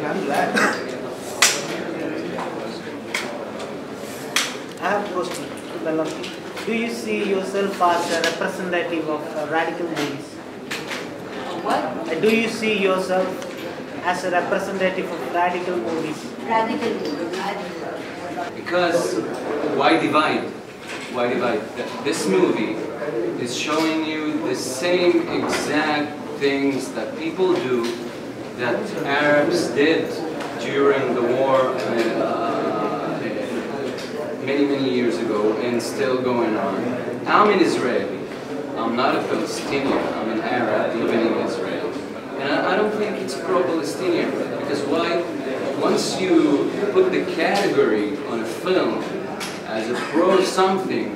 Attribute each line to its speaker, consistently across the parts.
Speaker 1: I'm glad. I have a question to Bellocchio. Do you see yourself as a representative of radical movies?
Speaker 2: What?
Speaker 1: Do you see yourself as a representative of radical movies?
Speaker 2: Radical movies.
Speaker 3: Because why divide? Why divide? This movie is showing you the same exact things that people do, that Arabs did during the war many years ago, and still going on. I'm an Israeli. I'm not a Palestinian. I'm an Arab living in Israel. And I don't think it's pro-Palestinian, because why? Once you put the category on a film as a pro-something,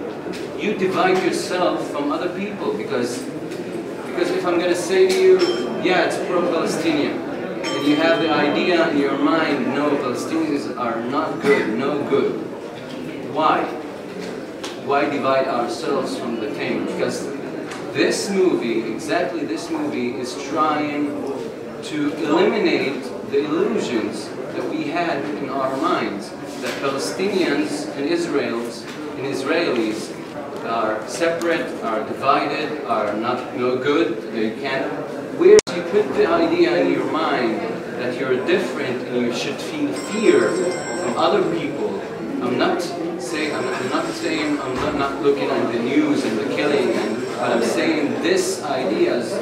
Speaker 3: you divide yourself from other people, because if I'm going to say to you, yeah, it's pro-Palestinian, and you have the idea in your mind, no, Palestinians are not good, no good. Why? Why divide ourselves from the thing? Because this movie, exactly this movie, is trying to eliminate the illusions that we had in our minds, that Palestinians and Israelis are separate, are divided, are no good, they can't. Where you put the idea in your mind that you're different and you should feel fear from other people. I'm not looking at the news and the killing, but I'm saying this ideas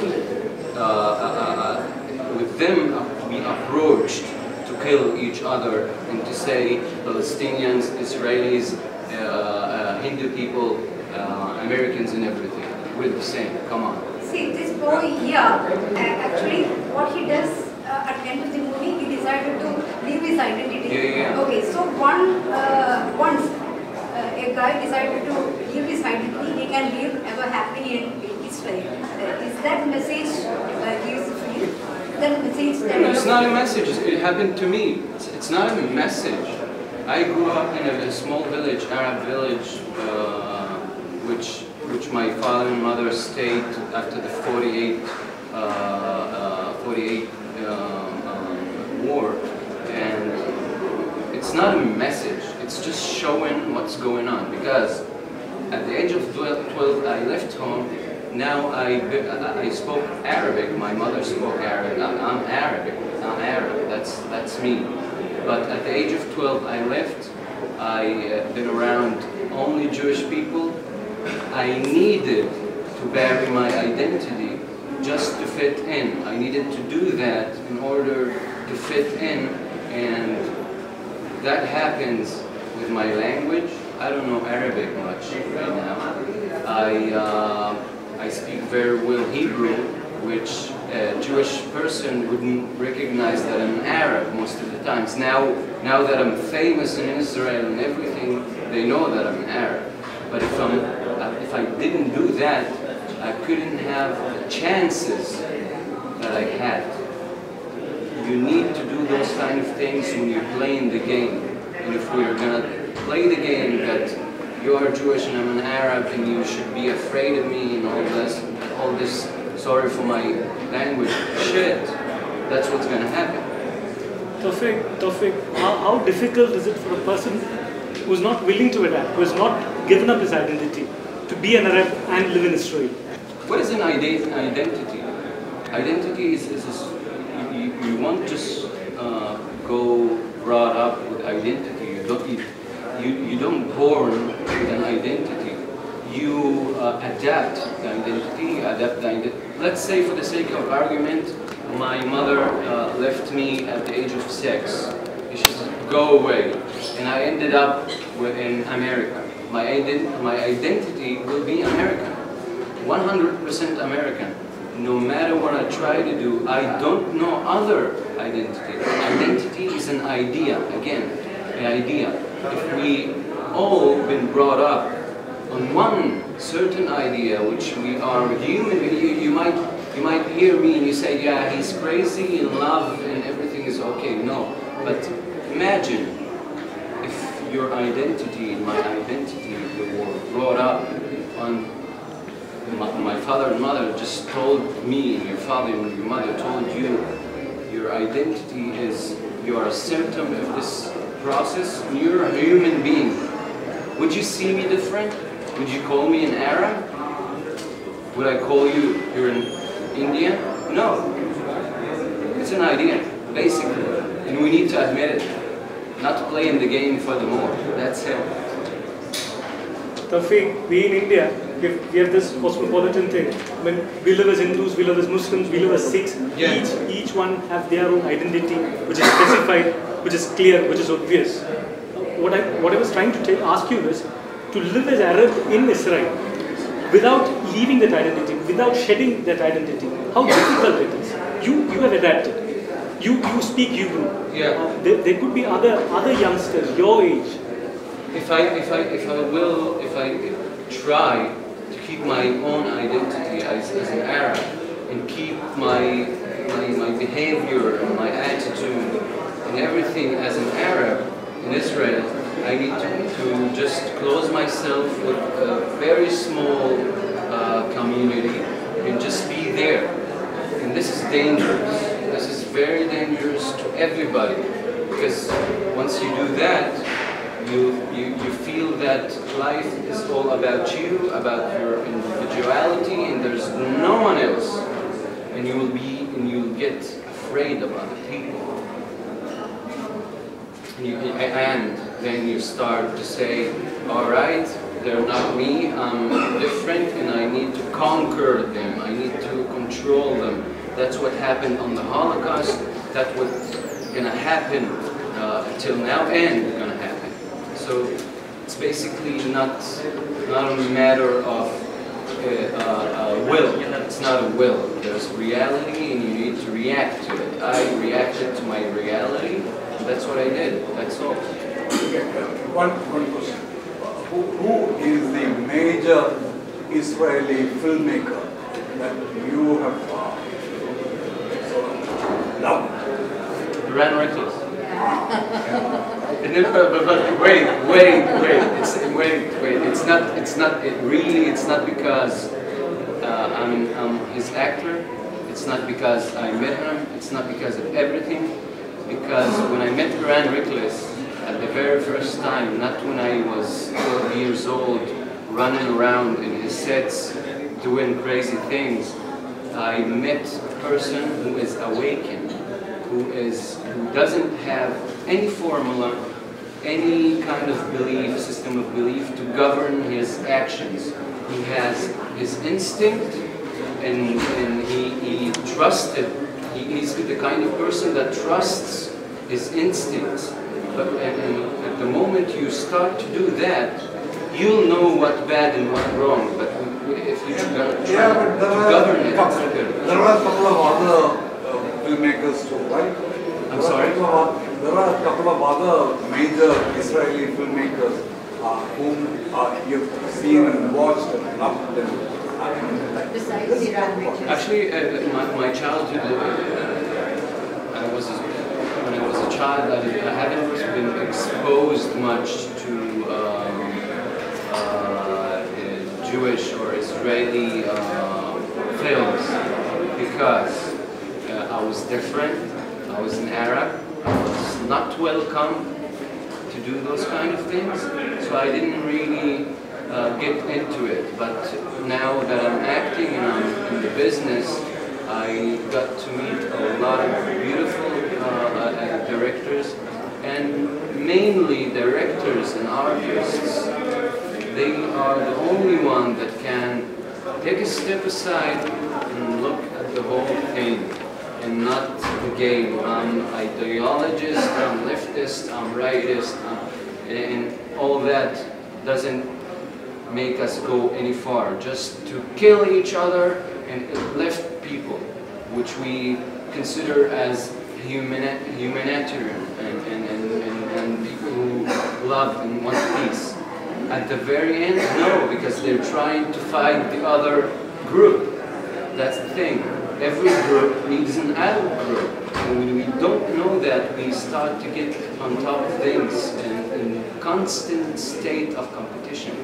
Speaker 3: with them we approached to kill each other and to say Palestinians, Israelis, Hindu people, Americans and everything. We're the same. Come on.
Speaker 2: See, this boy here, actually, what he does at the end of the movie, he decided to leave his identity.
Speaker 3: Yeah.
Speaker 2: Okay, so once a guy decided to leave his identity, he can live ever happy in Israel. Is that message gives free? That message that
Speaker 3: it's not a message. It happened to me. It's not a message. I grew up in a small village, Arab village, which my father and mother stayed after the 48 war, and it's not a message. It's just showing what's going on. Because at the age of 12, I left home. Now I spoke Arabic. My mother spoke Arabic. I'm Arabic. I'm Arab. That's me. But at the age of 12, I left. I've been around only Jewish people. I needed to bury my identity just to fit in. I needed to do that in order to fit in, and that happens with my language. I don't know Arabic much right now. I speak very well Hebrew, which a Jewish person wouldn't recognize that I'm an Arab most of the times. Now that I'm famous in Israel and everything, they know that I'm an Arab. But if I didn't do that, I couldn't have the chances that I had. You need to do those kind of things when you're playing the game. And if we're gonna play the game that you are Jewish and I'm an Arab and you should be afraid of me and all this, sorry for my language, shit, that's what's gonna happen.
Speaker 4: Tawfeek, how difficult is it for a person who's not willing to adapt, who has not given up his identity, to be an Arab and live in Israel?
Speaker 3: What is an identity? Identity is you won't just go brought up with identity. You don't born with an identity. You adapt the identity. Let's say, for the sake of argument, my mother left me at the age of 6. She said, "Go away," and I ended up in America. My identity will be American, 100% American. No matter what I try to do, I don't know other identity. Identity is an idea, again, an idea. If we all been brought up on one certain idea, which we are human, you might hear me and you say, yeah, he's crazy in love and everything is okay. No, but imagine if your identity and my identity were brought up on my father and mother just told me, and your father and your mother told you, your identity is, you are a symptom of this process, and you're a human being. Would you see me different? Would you call me an Arab? Would I call you, you're an Indian? No. It's an idea, basically. And we need to admit it. Not playing the game for the more. That's it.
Speaker 4: Tawfeek, we in India, we have this cosmopolitan thing. I mean, we live as Hindus, we live as Muslims, we live as Sikhs.
Speaker 3: Yeah.
Speaker 4: Each one have their own identity, which is specified, which is clear, which is obvious. What I was trying to ask you is, to live as Arab in Israel, without leaving that identity, without shedding that identity, how difficult it is. You have adapted. You speak Hebrew.
Speaker 3: Yeah.
Speaker 4: There could be other youngsters your age.
Speaker 3: If I try to keep my own identity as an Arab and keep my behavior and my attitude and everything as an Arab in Israel, I need to just close myself with a very small community and just be there. And this is dangerous. This is very dangerous to everybody, because once you do that, you feel that life is all about you, about your individuality, and there's no one else, and you'll get afraid of other people, and then you start to say, all right, they're not me, I'm different, and I need to conquer them, I need to control them. That's what happened on the Holocaust. That's what's gonna happen until now, and gonna happen. So it's basically not a matter of will. It's not a will. There's reality, and you need to react to it. I reacted to my reality. That's what I did. That's all.
Speaker 5: One question. Who is the major Israeli filmmaker that you have loved?
Speaker 3: Ran Reckless. But wait. It's not because I'm his actor. It's not because I met him. It's not because of everything. Because when I met Ran Reckless at the very first time, not when I was 12 years old, running around in his sets, doing crazy things, I met a person who is awakened, who doesn't have any formula, any kind of belief, system of belief to govern his actions. He has his instinct, and he trusted. He's the kind of person that trusts his instincts. But and at the moment you start to do that, you'll know what bad and what wrong. But if you try to govern it, it's not good.
Speaker 5: There are a couple of other filmmakers too, right?
Speaker 3: I'm sorry?
Speaker 5: There are a couple of other major Israeli filmmakers whom you've seen and watched and loved.
Speaker 2: Besides Iran,
Speaker 3: Actually, my childhood, when I was a child, I haven't been exposed much to Jewish or Israeli films, because I was different. I was an Arab. I was not welcome to do those kind of things, so I didn't really get into it. But now that I'm acting and I'm in the business, I got to meet a lot of beautiful directors, and mainly directors and artists. They are the only one that can take a step aside and look at the whole thing, and not the game. I'm ideologist, I'm leftist, I'm rightist, and all that doesn't make us go any far. Just to kill each other and left people, which we consider as humanitarian and people who love and want peace. At the very end, no, because they're trying to fight the other group. That's the thing. Every group needs an adult group. And when we don't know that, we start to get on top of things in constant state of competition.